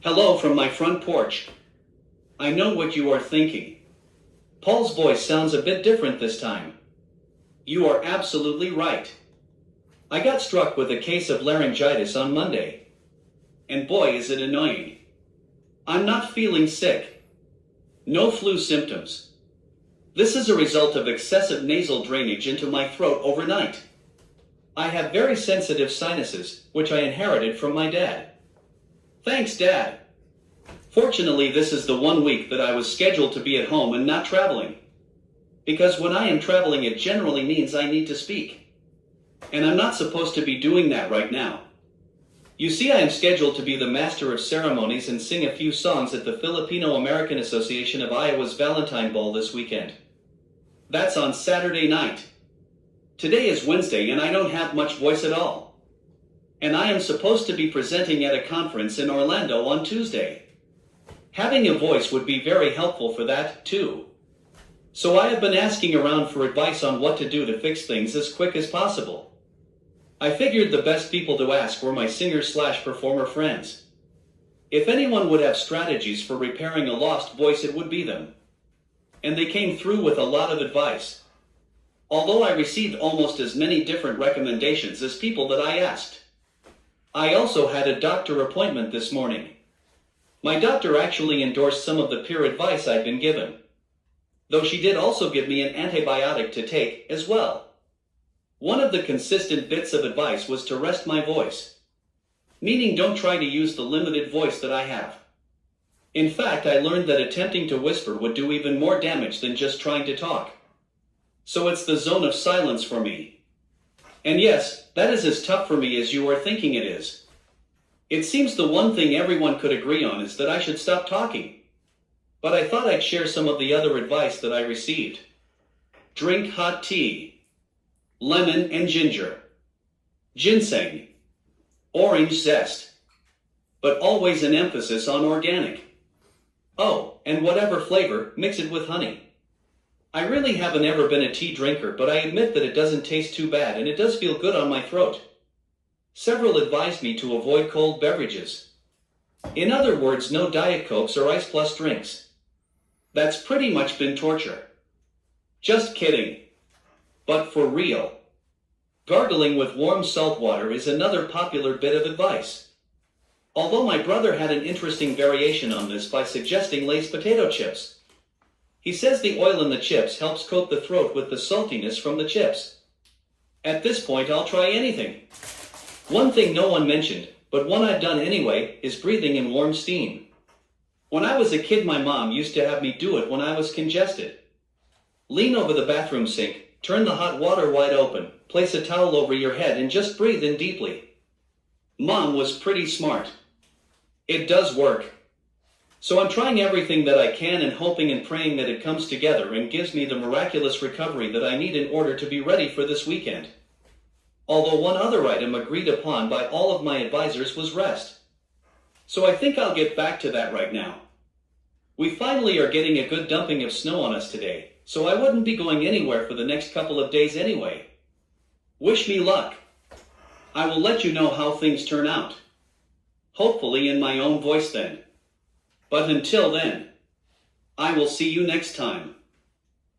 Hello from my front porch. I know what you are thinking. Paul's voice sounds a bit different this time. You are absolutely right. I got struck with a case of laryngitis on Monday. And boy is it annoying. I'm not feeling sick. No flu symptoms. This is a result of excessive nasal drainage into my throat overnight. I have very sensitive sinuses, which I inherited from my dad. Thanks, Dad. Fortunately, this is the 1 week that I was scheduled to be at home and not traveling. Because when I am traveling, it generally means I need to speak. And I'm not supposed to be doing that right now. You see, I am scheduled to be the master of ceremonies and sing a few songs at the Filipino American Association of Iowa's Valentine Ball this weekend. That's on Saturday night. Today is Wednesday and I don't have much voice at all. And I am supposed to be presenting at a conference in Orlando on Tuesday. Having a voice would be very helpful for that, too. So I have been asking around for advice on what to do to fix things as quick as possible. I figured the best people to ask were my singer/performer friends. If anyone would have strategies for repairing a lost voice, it would be them. And they came through with a lot of advice. Although I received almost as many different recommendations as people that I asked. I also had a doctor appointment this morning. My doctor actually endorsed some of the peer advice I'd been given. Though she did also give me an antibiotic to take as well. One of the consistent bits of advice was to rest my voice. Meaning don't try to use the limited voice that I have. In fact, I learned that attempting to whisper would do even more damage than just trying to talk. So it's the zone of silence for me. And yes, that is as tough for me as you are thinking it is. It seems the one thing everyone could agree on is that I should stop talking. But I thought I'd share some of the other advice that I received. Drink hot tea. Lemon and ginger. Ginseng. Orange zest. But always an emphasis on organic. Oh, and whatever flavor, mix it with honey. I really haven't ever been a tea drinker, but I admit that it doesn't taste too bad and it does feel good on my throat. Several advised me to avoid cold beverages. In other words, no Diet Cokes or Ice Plus drinks. That's pretty much been torture. Just kidding. But for real. Gargling with warm salt water is another popular bit of advice. Although my brother had an interesting variation on this by suggesting Lay's potato chips. He says the oil in the chips helps coat the throat with the saltiness from the chips. At this point, I'll try anything. One thing no one mentioned, but one I've done anyway, is breathing in warm steam. When I was a kid, my mom used to have me do it when I was congested. Lean over the bathroom sink, turn the hot water wide open, place a towel over your head and just breathe in deeply. Mom was pretty smart. It does work. So I'm trying everything that I can and hoping and praying that it comes together and gives me the miraculous recovery that I need in order to be ready for this weekend. Although one other item agreed upon by all of my advisors was rest. So I think I'll get back to that right now. We finally are getting a good dumping of snow on us today, so I wouldn't be going anywhere for the next couple of days anyway. Wish me luck. I will let you know how things turn out. Hopefully in my own voice then. But until then, I will see you next time.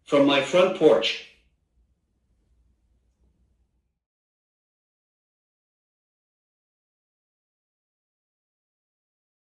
From my front porch.